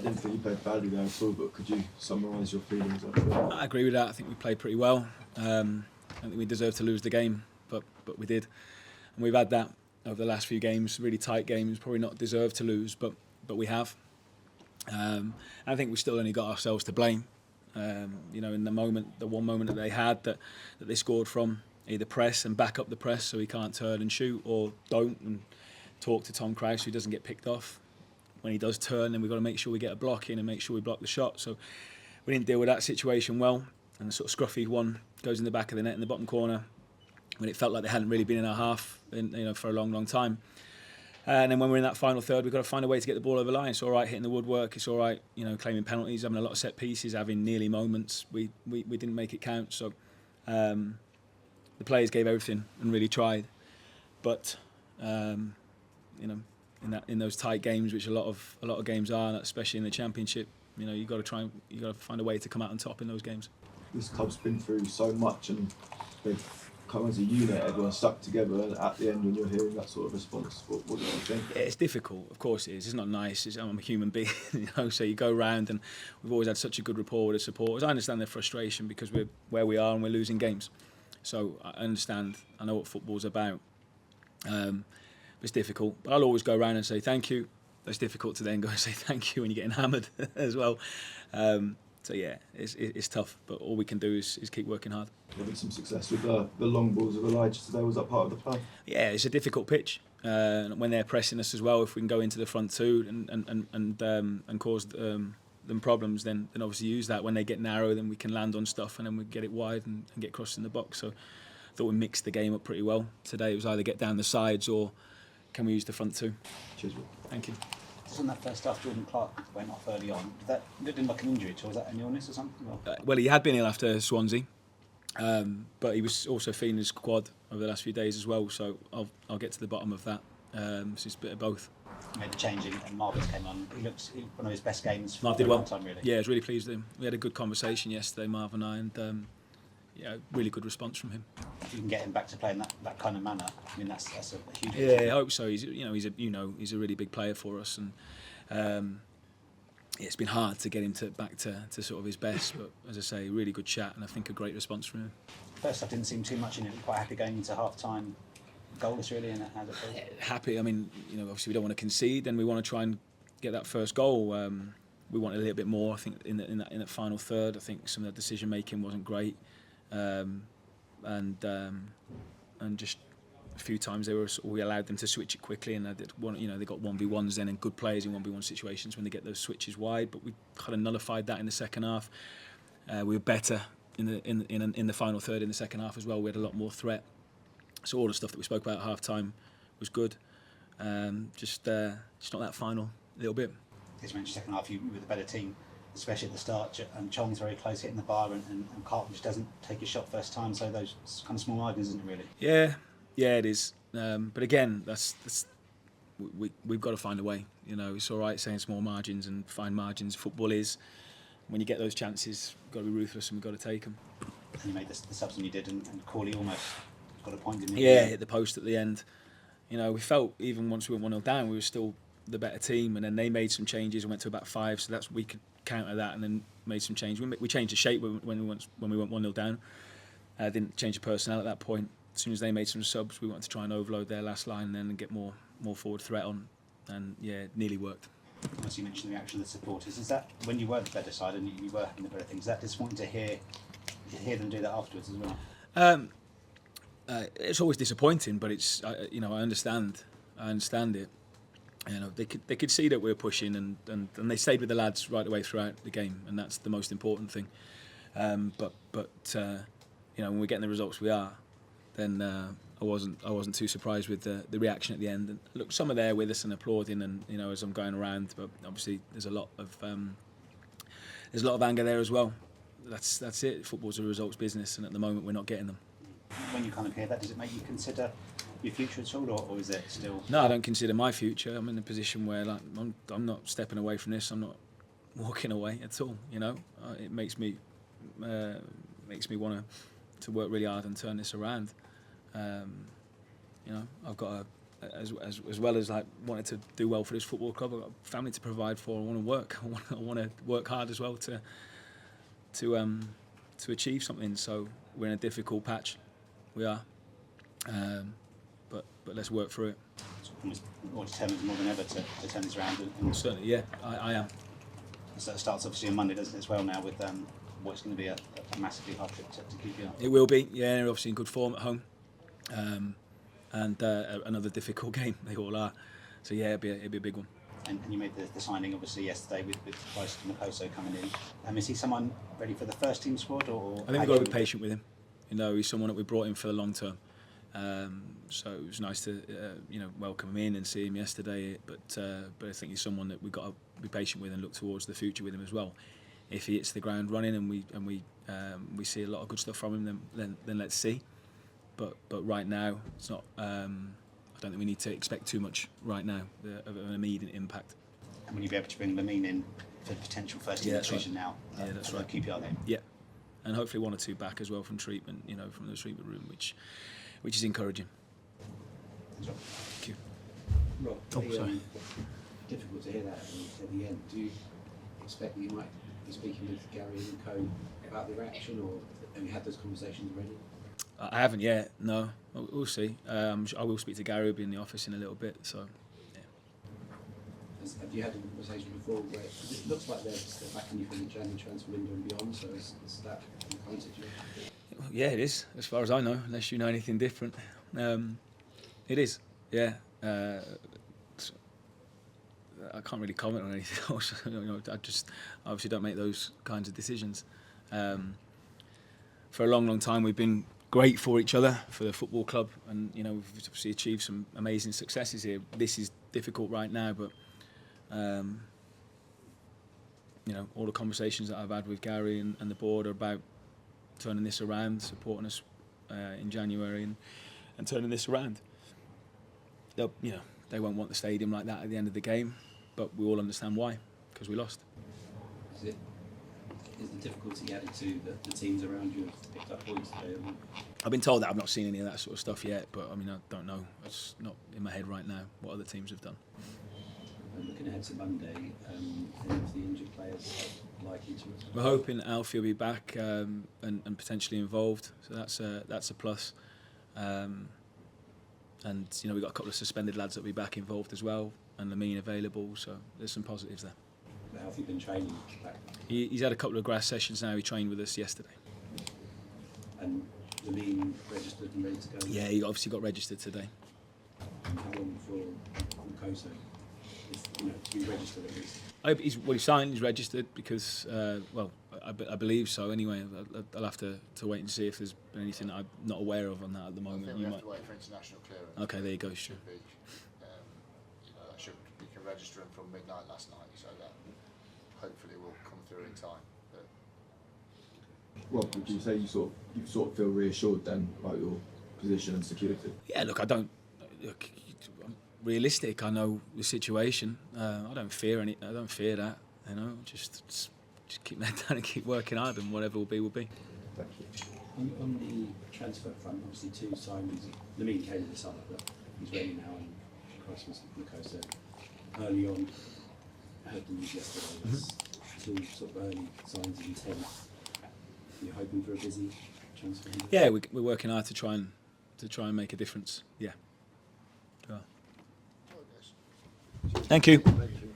didn't think you played badly there at all, but could you summarise your feelings I agree with that. I think we played pretty well. I think we deserved to lose the game, but we did. And we've had that over the last few games, really tight games, probably not deserved to lose, but we have. I think we still only got ourselves to blame. In the one moment that they had that they scored from, either press and back up the press so he can't turn and shoot, or don't and talk to Tom Krause who doesn't get picked off. When he does turn, then we've got to make sure we get a block in and make sure we block the shot. So we didn't deal with that situation well, and the sort of scruffy one goes in the back of the net in the bottom corner when it felt like they hadn't really been in our half for a long time. And then when we're in that final third, we've got to find a way to get the ball over the line. It's all right hitting the woodwork. It's all right, claiming penalties, having a lot of set pieces, having nearly moments. We didn't make it count. So the players gave everything and really tried. But in those tight games, which a lot of games are, especially in the Championship, you've got to find a way to come out on top in those games. This club's been through so much, and they've come as a unit, everyone stuck together, and at the end when you're hearing that sort of response, what do you think? Yeah, it's difficult, of course it is. It's not nice. I'm a human being, so you go around, and we've always had such a good rapport with the supporters. I understand their frustration because we're where we are and we're losing games. So I understand, I know what football's about. It's difficult, but I'll always go around and say thank you. It's difficult to then go and say thank you when you're getting hammered as well. So yeah, it's tough, but all we can do is keep working hard. Having some success with the long balls of Elijah today, was that part of the plan? Yeah, it's a difficult pitch. When they're pressing us as well, if we can go into the front two and cause them problems, then obviously use that. When they get narrow, then we can land on stuff and then we get it wide and get crossed in the box. So I thought we mixed the game up pretty well today. It was either get down the sides or can we use the front two. Cheers. Thank you. Just on that first half, Jordan Clark went off early on. That didn't look like an injury, or was that an illness or something? Well, he had been ill after Swansea, but he was also feeling his quad over the last few days as well. So I'll get to the bottom of that. So it's a bit of both. He made the change and Marvin's came on. He looks one of his best games for Marv did a well. long time, really. Yeah, I was really pleased with him. We had a good conversation yesterday, Marv and I, and really good response from him. If you can get him back to playing that kind of manner, I mean that's a huge. Yeah, I hope so. He's a really big player for us, and it's been hard to get him back to sort of his best. But as I say, really good chat, and I think a great response from him. First half didn't seem too much in it. Quite happy going into half time, goalless really, and how did it go? Happy. I mean, obviously we don't want to concede, and we want to try and get that first goal. We wanted a little bit more. I think in that final third, I think some of the decision making wasn't great. And just a few times we allowed them to switch it quickly, and they got 1v1s then and good players in 1v1 situations when they get those switches wide. But we kind of nullified that in the second half. We were better in the final third in the second half as well. We had a lot more threat. So all the stuff that we spoke about at half time was good. Just not that final little bit. As you mentioned, second half you were the better team, especially at the start, and Chong's very close hitting the bar, and Carlton just doesn't take his shot first time, so those kind of small margins, isn't it really? Yeah, it is. But again, we've got to find a way. It's all right saying small margins and fine margins. Football is, when you get those chances, you've got to be ruthless and we've got to take them. And you made the subs when you did, and Corley almost got a point in it. Yeah, hit the post at the end. We felt even once we went 1-0 down, we were still the better team, and then they made some changes and went to about 5, so we could counter that, and then made some change. We changed the shape when we went 1-0 down. Didn't change the personnel at that point. As soon as they made some subs, we wanted to try and overload their last line and then get more forward threat on, and it nearly worked. As you mentioned the reaction of the supporters, is that when you were the better side and you were having the better things, is that disappointing to hear them do that afterwards as well? It's always disappointing, but it's I understand it. They could see that we were pushing, and they stayed with the lads right the way throughout the game, and that's the most important thing. But when we're getting the results we are, then I wasn't too surprised with the reaction at the end. And look, some are there with us and applauding, and as I'm going around, but obviously there's a lot of anger there as well. That's it. Football's a results business, and at the moment we're not getting them. When you kind of hear that, does it make you consider your future at all, or is it still? No, I don't consider my future. I'm in a position where I'm not stepping away from this. I'm not walking away at all. It makes me want to work really hard and turn this around. I've got as well as like wanted to do well for this football club. I've got a family to provide for. I want to work. I want to work hard as well to achieve something. So we're in a difficult patch. We are, but let's work through it. Almost more determined more than ever to turn this around. And Certainly, yeah, I am. so it starts obviously on Monday, doesn't it, as well now with what's going to be a massively hard trip to keep you up. It will be. Yeah, they're obviously in good form at home, and another difficult game. They all are. So yeah, it'll be a big one. And you made the signing obviously yesterday with Bryce Makoso coming in. Is he someone ready for the first team squad? Or I think we've got to be patient with him. You know, he's someone that we brought in for the long term. So it was nice to welcome him in and see him yesterday. But I think he's someone that we've got to be patient with and look towards the future with him as well. If he hits the ground running and we see a lot of good stuff from him, then let's see. But right now, it's not. I don't think we need to expect too much right now of an immediate impact. And will you be able to bring Lamine in for potential first team inclusion now? Yeah, that's right. Keep you out there. Yeah, and hopefully 1 or 2 back as well from treatment. From the treatment room, which is encouraging. Thank you. Rob, Sorry. Difficult to hear that at the end. Do you expect that you might be speaking with Gary and Co about the reaction, or have you had those conversations already? I haven't yet. No, we'll see. I will speak to Gary. He'll be in the office in a little bit. So, yeah. Have you had a conversation before where it looks like they're backing you for the January transfer window and beyond? So is that the current situation? Yeah, it is. As far as I know, unless you know anything different, it is. Yeah. I can't really comment on anything else. I just obviously don't make those kinds of decisions. For a long time, we've been great for each other, for the football club, and we've obviously achieved some amazing successes here. This is difficult right now, but all the conversations that I've had with Gary and the board are about turning this around, supporting us in January and turning this around. They won't want the stadium like that at the end of the game, but we all understand why, because we lost. Is the difficulty added to the teams around you have picked up points today? I've been told that. I've not seen any of that sort of stuff yet, but I don't know. It's not in my head right now what other teams have done. And looking ahead to Monday, any of the injured players likely to return? We're hoping Alfie will be back and potentially involved, so that's a plus. And we've got a couple of suspended lads that'll be back involved as well, and Lamine available, so there's some positives there. How have you been training back? He's had a couple of grass sessions now. He trained with us yesterday. And Lamine registered and ready to go? Yeah, he obviously got registered today. And how long before Makoso, to be registered at least? He's signed, he's registered because, I believe so anyway. I'll have to wait and see if there's been anything that I'm not aware of on that at the moment. I think we have to wait for international clearance. Okay, there you go, sure. We can register him from midnight last night, so that hopefully will come through in time. But Well, would you say you sort of feel reassured then about your position and security? Yeah, look, I'm realistic. I know the situation. I don't fear that. Just keep my head down and keep working hard, and whatever will be, will be. Thank you. On the transfer front, obviously 2 signings. Lamine came at the summer, but he's ready now, and Christmas Makoso. Early on, I heard the news yesterday. There's 2 sort of early signs of intent. You're hoping for a busy transfer window? Yeah, we're working hard to try and make a difference. Yeah. well, I guess. Thank you. Thank you.